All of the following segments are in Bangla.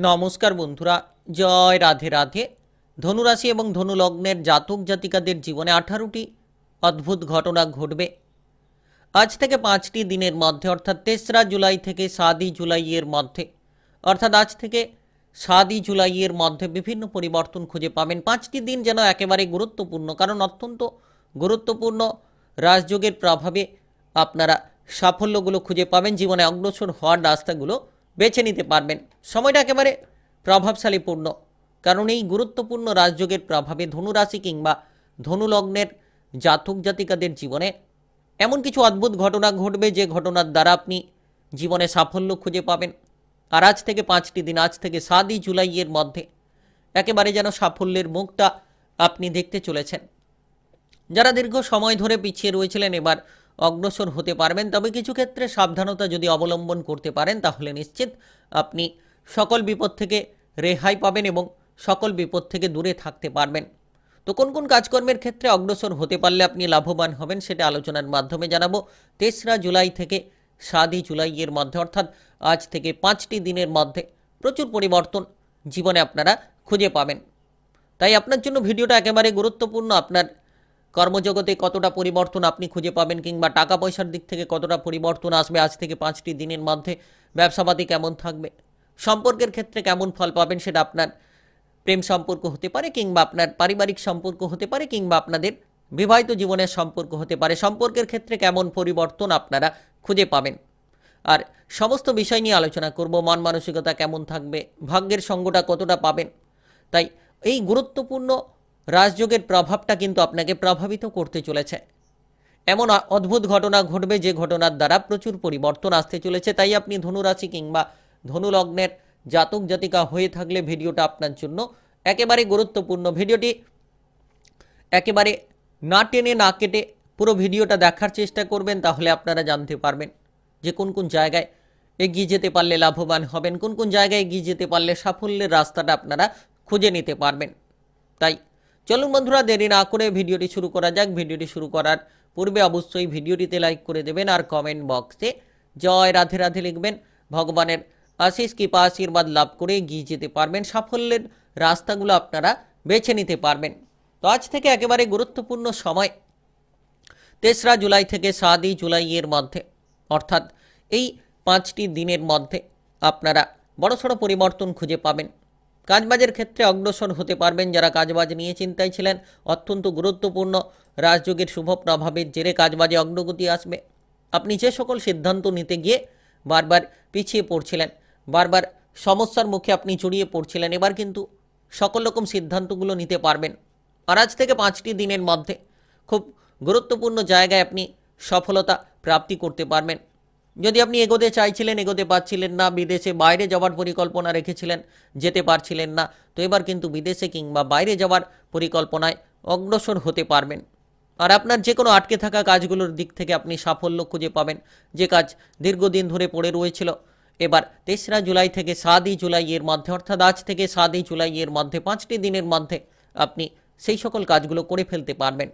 নমস্কার বন্ধুরা, জয় রাধে রাধে। ধনুরাশি এবং ধনুলগ্নের জাতক জাতিকাদের জীবনে 18টি অদ্ভুত ঘটনা ঘটবে আজ থেকে 5টি দিনের মধ্যে, অর্থাৎ 3রা জুলাই থেকে 7ই জুলাইয়ের মধ্যে। অর্থাৎ আজ থেকে 7ই জুলাইয়ের মধ্যে বিভিন্ন পরিবর্তন খুঁজে পাবেন। 5টি দিন যেন একেবারে গুরুত্বপূর্ণ, কারণ অত্যন্ত গুরুত্বপূর্ণ রাজযোগের প্রভাবে আপনারা সাফল্যগুলো খুঁজে পাবেন, জীবনে অগ্রসর হওয়ার রাস্তাগুলো বেছে নিতে পারবেন। সময়টা একেবারে প্রভাবশালীপূর্ণ, কারণ এই গুরুত্বপূর্ণ রাজযোগের প্রভাবে ধনুরাশি কিংবা ধনুলগ্নের জাতক জাতিকাদের জীবনে এমন কিছু অদ্ভুত ঘটনা ঘটবে যে ঘটনার দ্বারা আপনি জীবনে সাফল্য খুঁজে পাবেন। আর আজ থেকে 5টি দিন, আজ থেকে 7ই জুলাইয়ের মধ্যে একেবারে যেন সাফল্যের মুখটা আপনি দেখতে চলেছেন। যারা দীর্ঘ সময় ধরে পিছিয়ে রয়েছিলেন এবার অগ্রসর হতে পারবেন, তবে কিছু ক্ষেত্রে সাবধানতা যদি অবলম্বন করতে পারেন তাহলে নিশ্চিত আপনি সকল বিপদ থেকে রেহাই পাবেন এবং সকল বিপদ থেকে দূরে থাকতে পারবেন। তো কোন কোন কাজকর্মের ক্ষেত্রে অগ্রসর হতে পারলে আপনি লাভবান হবেন সেটা আলোচনার মাধ্যমে জানাবো। 3রা জুলাই থেকে 7ই জুলাইয়ের মধ্যে, অর্থাৎ আজ থেকে 5টি দিনের মধ্যে প্রচুর পরিবর্তন জীবনে আপনারা খুঁজে পাবেন। তাই আপনার জন্য ভিডিওটা একেবারে গুরুত্বপূর্ণ। আপনার কর্মজগতে কতটা পরিবর্তন আপনি খুঁজে পাবেন, কিংবা টাকা পয়সার দিক থেকে কতটা পরিবর্তন আসবে আজ থেকে 5টি দিনের মধ্যে, ব্যবসাপাতি কেমন থাকবে, সম্পর্কের ক্ষেত্রে কেমন ফল পাবেন, সেটা আপনার প্রেম সম্পর্ক হতে পারে, কিংবা আপনার পারিবারিক সম্পর্ক হতে পারে, কিংবা আপনাদের বিবাহিত জীবনের সম্পর্ক হতে পারে, সম্পর্কের ক্ষেত্রে কেমন পরিবর্তন আপনারা খুঁজে পাবেন। আর সমস্ত বিষয় নিয়ে আলোচনা করব। মন মানসিকতা কেমন থাকবে, ভাগ্যের সঙ্গটা কতটা পাবেন। তাই এই গুরুত্বপূর্ণ রাজযোগের প্রভাবটা কিন্তু আপনাকে প্রভাবিত করতে চলেছে। এমন অদ্ভুত ঘটনা ঘটবে যে ঘটনার দ্বারা প্রচুর পরিবর্তন আসতে চলেছে। তাই আপনি ধনুরাশি কিংবা ধনুলগ্নের জাতক জাতিকা হয়ে থাকলে ভিডিওটা আপনার জন্য একেবারে গুরুত্বপূর্ণ। ভিডিওটি একেবারে না টেনে না কেটে পুরো ভিডিওটা দেখার চেষ্টা করবেন, তাহলে আপনারা জানতে পারবেন যে কোন কোন জায়গায় এগিয়ে যেতে পারলে লাভবান হবেন, কোন কোন জায়গায় এগিয়ে যেতে পারলে সাফল্যের রাস্তাটা আপনারা খুঁজে নিতে পারবেন। তাই চলুন বন্ধুরা, দেরি না করে ভিডিওটি শুরু করা যাক। ভিডিওটি শুরু করার পূর্বে অবশ্যই ভিডিওটিতে লাইক করে দেবেন আর কমেন্ট বক্সে জয় রাধে রাধে লিখবেন। ভগবানের আশিস কৃপা আশীর্বাদ লাভ করে এগিয়ে যেতে পারবেন, সাফল্যের রাস্তাগুলো আপনারা বেছে নিতে পারবেন। তো আজ থেকে একেবারে গুরুত্বপূর্ণ সময় 3রা জুলাই থেকে 7ই জুলাইয়ের মধ্যে, অর্থাৎ এই 5টি দিনের মধ্যে আপনারা বড়সড় পরিবর্তন খুঁজে পাবেন। কাজবাজের ক্ষেত্রে অগ্রসর হতে পারবেন। যারা কাজবাজ নিয়ে চিন্তায় ছিলেন, অত্যন্ত গুরুত্বপূর্ণ রাজযোগের শুভ প্রভাবের জেরে কাজবাজে অগ্রগতি আসবে। আপনি যে সকল সিদ্ধান্ত নিতে গিয়ে বারবার পিছিয়ে পড়ছিলেন, বারবার সমস্যার মুখে আপনি জড়িয়ে পড়ছিলেন, এবার কিন্তু সকল রকম সিদ্ধান্তগুলো নিতে পারবেন। আর আজ থেকে 5টি দিনের মধ্যে খুব গুরুত্বপূর্ণ জায়গায় আপনি সফলতা প্রাপ্তি করতে পারবেন। যদি আপনি এগোতে চাইছিলেন, এগোতে পারছিলেন না, বিদেশে বাইরে যাওয়ার পরিকল্পনা রেখেছিলেন, যেতে পারছিলেন না, তো এবার কিন্তু বিদেশে কিংবা বাইরে যাওয়ার পরিকল্পনায় অগ্রসর হতে পারবেন। আর আপনার যে কোনো আটকে থাকা কাজগুলোর দিক থেকে আপনি সাফল্য খুঁজে পাবেন। যে কাজ দীর্ঘদিন ধরে পড়ে রয়েছিল, এবার 3রা জুলাই থেকে 7ই জুলাইয়ের মধ্যে, অর্থাৎ আজ থেকে 7ই জুলাইয়ের মধ্যে 5টি দিনের মধ্যে আপনি সেই সকল কাজগুলো করে ফেলতে পারবেন।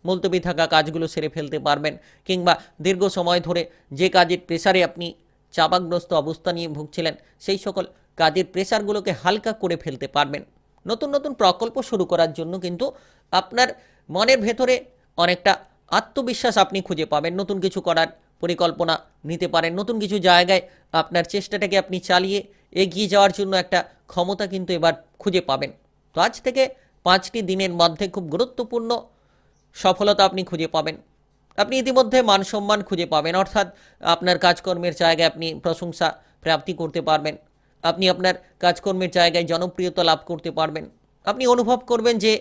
মুলতবি থাকা কাজগুলো সেরে ফেলতে পারবেন, কিংবা দীর্ঘ সময় ধরে যে কাজের প্রেসারে আপনি চাপাগ্রস্ত অবস্থা নিয়ে ভুগছিলেন, সেই সকল কাজের প্রেসারগুলোকে হালকা করে ফেলতে পারবেন। নতুন নতুন প্রকল্প শুরু করার জন্য কিন্তু আপনার মনের ভেতরে অনেকটা আত্মবিশ্বাস আপনি খুঁজে পাবেন। নতুন কিছু করার পরিকল্পনা নিতে পারেন, নতুন কিছু জায়গায় আপনার চেষ্টাটাকে আপনি চালিয়ে এগিয়ে যাওয়ার জন্য একটা ক্ষমতা কিন্তু এবার খুঁজে পাবেন। তো আজ থেকে 5টি দিনের মধ্যে খুব গুরুত্বপূর্ণ সফলতা আপনি খুঁজে পাবেন। আপনি ইতিমধ্যে মান সম্মান খুঁজে পাবেন, অর্থাৎ আপনার কাজকর্মের জায়গায় আপনি প্রশংসা প্রাপ্তি করতে পারবেন। আপনি আপনার কাজকর্মের জায়গায় জনপ্রিয়তা লাভ করতে পারবেন। আপনি অনুভব করবেন যে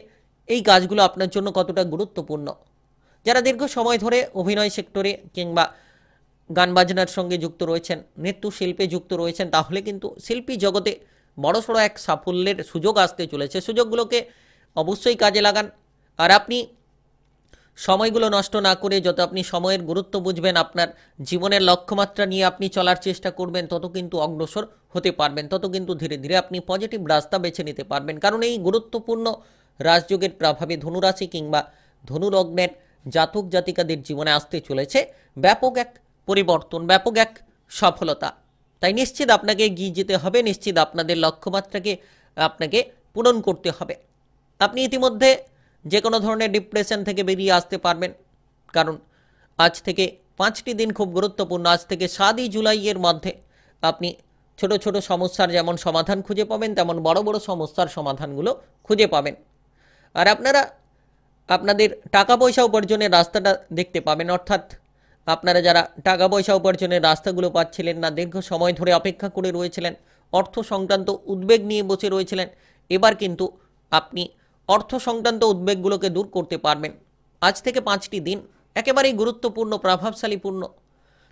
এই কাজগুলো আপনার জন্য কতটা গুরুত্বপূর্ণ। যারা দীর্ঘ সময় ধরে অভিনয় সেক্টরে কিংবা গান বাজনার সঙ্গে যুক্ত রয়েছেন, নৃত্যশিল্পে যুক্ত রয়েছেন, তাহলে কিন্তু শিল্পী জগতে বড়সড় এক সাফল্যের সুযোগ আসতে চলেছে। সুযোগগুলোকে অবশ্যই কাজে লাগান। আর আপনি সময়গুলো নষ্ট না করে যত আপনি সময়ের গুরুত্ব বুঝবেন, আপনার জীবনের লক্ষ্যমাত্রা নিয়ে আপনি চলার চেষ্টা করবেন, তত কিন্তু অগ্রসর হতে পারবেন, তত কিন্তু ধীরে ধীরে আপনি পজিটিভ রাস্তা বেছে নিতে পারবেন। কারণ এই গুরুত্বপূর্ণ রাজযোগের প্রভাবে ধনুরাশি কিংবা ধনুলগ্নের জাতক জাতিকাদের জীবনে আসতে চলেছে ব্যাপক এক পরিবর্তন, ব্যাপক এক সফলতা। তাই নিশ্চিত আপনাকে এগিয়ে যেতে হবে, নিশ্চিত আপনাদের লক্ষ্যমাত্রাকে আপনাকে পূরণ করতে হবে। আপনি ইতিমধ্যে যে কোনো ধরনের ডিপ্রেশন থেকে বেরিয়ে আসতে পারবেন, কারণ আজ থেকে 5টি দিন খুব গুরুত্বপূর্ণ। আজ থেকে 7ই জুলাইয়ের মধ্যে আপনি ছোট ছোট সমস্যার যেমন সমাধান খুঁজে পাবেন, তেমন বড় বড় সমস্যার সমাধানগুলো খুঁজে পাবেন। আর আপনারা আপনাদের টাকা পয়সা উপার্জনের রাস্তাটা দেখতে পাবেন, অর্থাৎ আপনারা যারা টাকা পয়সা উপার্জনের রাস্তাগুলো পাচ্ছিলেন না, দীর্ঘ সময় ধরে অপেক্ষা করে রয়েছিলেন, অর্থ সংক্রান্ত উদ্বেগ নিয়ে বসে রয়েছিলেন, এবার কিন্তু আপনি অর্থ সংক্রান্ত উদ্বেগগুলোকে দূর করতে পারবেন। আজ থেকে 5টি দিন একেবারেই গুরুত্বপূর্ণ, প্রভাবশালীপূর্ণ।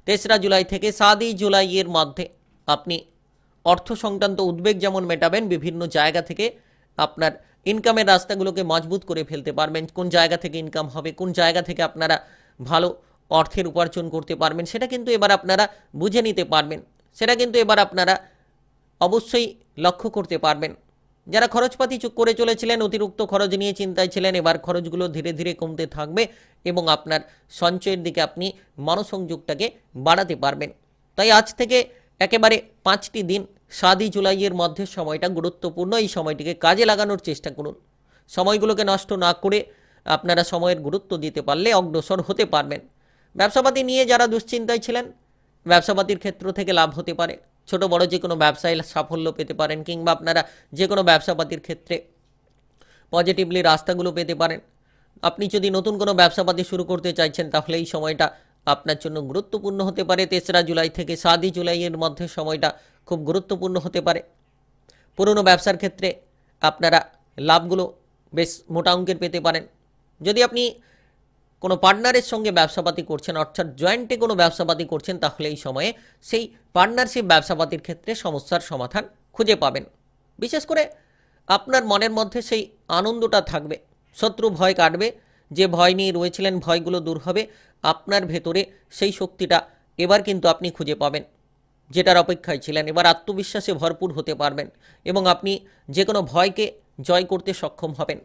3রা জুলাই থেকে 7ই জুলাইয়ের মধ্যে আপনি অর্থ সংক্রান্ত উদ্বেগ যেমন মেটাবেন, বিভিন্ন জায়গা থেকে আপনার ইনকামের রাস্তাগুলোকে মজবুত করে ফেলতে পারবেন। কোন জায়গা থেকে ইনকাম হবে, কোন জায়গা থেকে আপনারা ভালো অর্থের উপার্জন করতে পারবেন, সেটা কিন্তু এবার আপনারা বুঝে নিতে পারবেন, সেটা কিন্তু এবার আপনারা অবশ্যই লক্ষ্য করতে পারবেন। যারা খরচপাতি করে চলেছিলেন, অতিরিক্ত খরচ নিয়ে চিন্তায় ছিলেন, এবার খরচগুলো ধীরে ধীরে কমতে থাকবে এবং আপনার সঞ্চয়ের দিকে আপনি মনোসংযোগটাকে বাড়াতে পারবেন। তাই আজ থেকে একেবারে 5টি দিন 7ই জুলাইয়ের মধ্যে সময়টা গুরুত্বপূর্ণ। এই সময়টিকে কাজে লাগানোর চেষ্টা করুন। সময়গুলোকে নষ্ট না করে আপনারা সময়ের গুরুত্ব দিতে পারলে অগ্রসর হতে পারবেন। ব্যবসাপাতি নিয়ে যারা দুশ্চিন্তায় ছিলেন, ব্যবসাপাতির ক্ষেত্র থেকে লাভ হতে পারে। ছোট বড় যে কোনো ব্যবসায় সাফল্য পেতে পারেন, কিংবা আপনারা যে কোনো ব্যবসাপাতির ক্ষেত্রে পজিটিভলি রাস্তাগুলো পেতে পারেন। আপনি যদি নতুন কোনো ব্যবসাপাতি শুরু করতে চাইছেন, তাহলে এই সময়টা আপনার জন্য গুরুত্বপূর্ণ হতে পারে। 3রা জুলাই থেকে 7ই জুলাইয়ের মধ্যে সময়টা খুব গুরুত্বপূর্ণ হতে পারে। পুরনো ব্যবসার ক্ষেত্রে আপনারা লাভগুলো বেশ মোটা অঙ্কের পেতে পারেন। যদি আপনি কোনো পার্টনারের সঙ্গে ব্যবসাপাতি করছেন, অর্থাৎ জয়েন্টে কোনো ব্যবসাপাতি করছেন, তাহলে এই সময়ে সেই পার্টনারশিপ ব্যবসাপাতির ক্ষেত্রে সমস্যার সমাধান খুঁজে পাবেন। বিশেষ করে আপনার মনের মধ্যে সেই আনন্দটা থাকবে, শত্রু ভয় কাটবে, যে ভয় নিয়ে রয়েছিলেন ভয়গুলো দূর হবে। আপনার ভেতরে সেই শক্তিটা এবার কিন্তু আপনি খুঁজে পাবেন, যেটার অপেক্ষায় ছিলেন। এবার আত্মবিশ্বাসে ভরপুর হতে পারবেন এবং আপনি যে কোনো ভয়কে জয় করতে সক্ষম হবেন।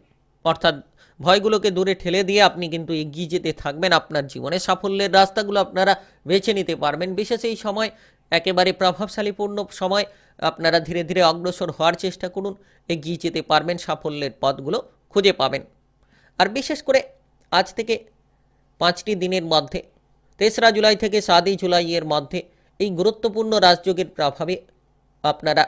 অর্থাৎ ভয়গুলোকে দূরে ঠেলে দিয়ে আপনি কিন্তু এগিয়ে যেতে থাকবেন। আপনার জীবনে সাফল্যের রাস্তাগুলো আপনারা বেছে নিতে পারবেন। বিশেষ এই সময় একেবারে প্রভাবশালীপূর্ণ সময়। আপনারা ধীরে ধীরে অগ্রসর হওয়ার চেষ্টা করুন, এগিয়ে যেতে পারবেন, সাফল্যের পথগুলো খুঁজে পাবেন। আর বিশেষ করে আজ থেকে 5টি দিনের মধ্যে 3রা জুলাই থেকে 7ই জুলাইয়ের মধ্যে এই গুরুত্বপূর্ণ রাজযোগের প্রভাবে আপনারা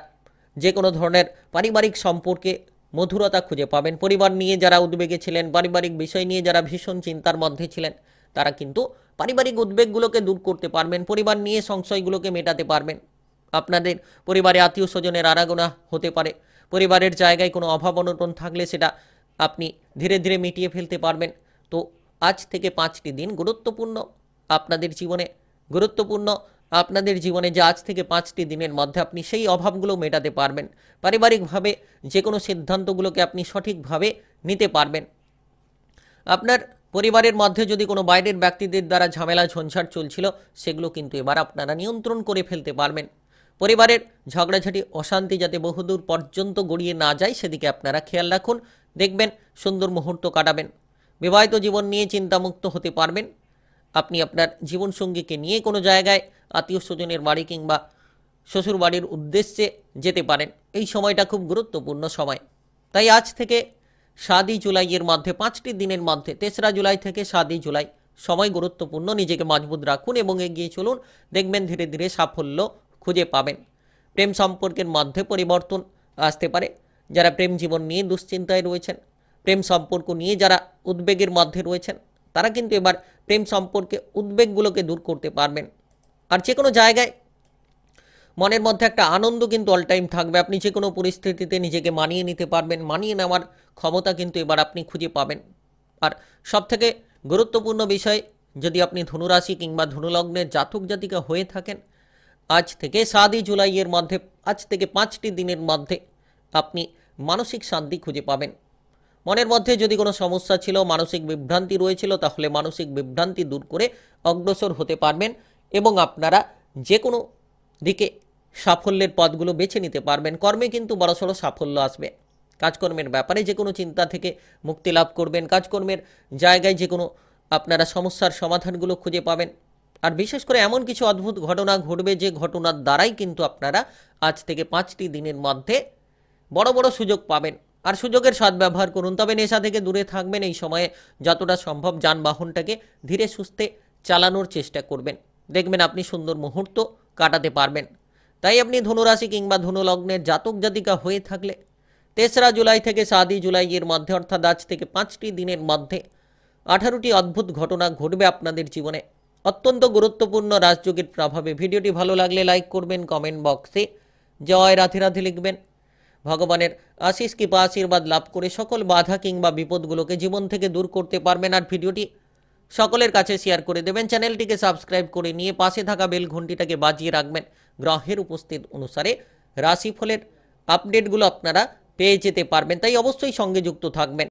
যে কোনো ধরনের পারিবারিক সম্পর্কে মধুরতা খুঁজে পাবেন। পরিবার নিয়ে যারা উদ্বেগে ছিলেন, পারিবারিক বিষয় নিয়ে যারা ভীষণ চিন্তার মধ্যে ছিলেন, তারা কিন্তু পারিবারিক উদ্বেগগুলোকে দূর করতে পারবেন, পরিবার নিয়ে সংশয়গুলোকে মেটাতে পারবেন। আপনাদের পরিবারে আত্মীয় স্বজনের আনাগোনা হতে পারে, পরিবারের জায়গায় কোনো অভাব অনটন থাকলে সেটা আপনি ধীরে ধীরে মিটিয়ে ফেলতে পারবেন। তো আজ থেকে 5টি দিন গুরুত্বপূর্ণ আপনাদের জীবনে, গুরুত্বপূর্ণ আপনাদের জীবনে, যে আজ থেকে 5টি দিনের মধ্যে আপনি সেই অভাবগুলো মেটাতে পারবেন। পারিবারিকভাবে যে কোনো সিদ্ধান্তগুলোকে আপনি সঠিকভাবে নিতে পারবেন। আপনার পরিবারের মধ্যে যদি কোনো বাইরের ব্যক্তিদের দ্বারা ঝামেলা ঝঞ্ঝাট চলছিল, সেগুলো কিন্তু এবার আপনারা নিয়ন্ত্রণ করে ফেলতে পারবেন। পরিবারের ঝগড়াঝাটি অশান্তি যাতে বহুদূর পর্যন্ত গড়িয়ে না যায়, সেদিকে আপনারা খেয়াল রাখুন। দেখবেন সুন্দর মুহূর্ত কাটাবেন। বিবাহিত জীবন নিয়ে চিন্তামুক্ত হতে পারবেন। আপনি আপনার জীবনসঙ্গীকে নিয়ে কোনো জায়গায় আত্মীয় স্বজনের বাড়ি কিংবা শ্বশুর বাড়ির উদ্দেশ্যে যেতে পারেন। এই সময়টা খুব গুরুত্বপূর্ণ সময়। তাই আজ থেকে 7ই জুলাইয়ের মধ্যে 5টি দিনের মধ্যে 3রা জুলাই থেকে 7ই জুলাই সময় গুরুত্বপূর্ণ। নিজেকে মজবুত রাখুন এবং এগিয়ে চলুন। দেখবেন ধীরে ধীরে সাফল্য খুঁজে পাবেন। প্রেম সম্পর্কের মধ্যে পরিবর্তন আসতে পারে। যারা প্রেম জীবন নিয়ে দুশ্চিন্তায় রয়েছেন, প্রেম সম্পর্ক নিয়ে যারা উদ্বেগের মধ্যে রয়েছেন, তারা কিন্তু এবার প্রেম সম্পর্কে উদ্বেগগুলোকে দূর করতে পারবেন। আর যে কোনো জায়গায় মনের মধ্যে একটা আনন্দ কিন্তু অল টাইম থাকবে। আপনি যে কোনো পরিস্থিতিতে নিজেকে মানিয়ে নিতে পারবেন। মানিয়ে নেওয়ার ক্ষমতা কিন্তু এবার আপনি খুঁজে পাবেন। আর সবথেকে গুরুত্বপূর্ণ বিষয়, যদি আপনি ধনুরাশি কিংবা ধনুলগ্নের জাতক জাতিকা হয়ে থাকেন, আজ থেকে 7ই জুলাইয়ের মধ্যে, আজ থেকে 5টি দিনের মধ্যে আপনি মানসিক শান্তি খুঁজে পাবেন। মনের মধ্যে যদি কোনো সমস্যা ছিল, মানসিক বিভ্রান্তি রয়েছিল, তাহলে মানসিক বিভ্রান্তি দূর করে অগ্রসর হতে পারবেন এবং আপনারা যে কোনো দিকে সাফল্যের পথগুলো বেছে নিতে পারবেন। কর্মে কিন্তু বড়সড় সাফল্য আসবে। কাজকর্মের ব্যাপারে যে কোনো চিন্তা থেকে মুক্তি লাভ করবেন। কাজকর্মের জায়গায় যে কোনো আপনারা সমস্যার সমাধানগুলো খুঁজে পাবেন। আর বিশেষ করে এমন কিছু অদ্ভুত ঘটনা ঘটবে যে ঘটনার দ্বারাই কিন্তু আপনারা আজ থেকে 5টি দিনের মধ্যে বড় বড় সুযোগ পাবেন। আর সুযোগের সদ্ব্যবহার করুন। তবে নেশা থেকে দূরে থাকবেন। এই সময়ে যতটা সম্ভব যানবাহনটাকে ধীরে সুস্থে চালানোর চেষ্টা করবেন। দেখবেন আপনি সুন্দর মুহূর্ত কাটাতে পারবেন। তাই আপনি ধনুরাশি কিংবা ধনুলগ্নের জাতক জাতিকা হয়ে থাকলে 3রা জুলাই থেকে 7ই জুলাই এর মধ্যে অর্থাৎ আজ থেকে 5টি দিনের মধ্যে 18টি অদ্ভুত ঘটনা ঘটবে আপনাদের জীবনে। অত্যন্ত গুরুত্বপূর্ণ রাজযোগের প্রভাবে। ভিডিওটি ভালো লাগলে লাইক করবেন, কমেন্ট বক্সে জয় রাধে রাধে লিখবেন। ভগবানের আশিস কৃপা আশীর্বাদ লাভ করে সকল বাধা কিংবা বিপদগুলোকে জীবন থেকে দূর করতে পারবেন। আর ভিডিওটি সকলের কাছে শেয়ার করে দেবেন। চ্যানেলটিকে সাবস্ক্রাইব করে নিয়ে পাশে থাকা বেল ঘন্টিটাকে বাজিয়ে রাখবেন। গ্রহের উপস্থিত অনুসারে রাশিফলের আপডেটগুলো আপনারা পেয়ে যেতে পারবেন। তাই অবশ্যই সঙ্গে যুক্ত থাকবেন।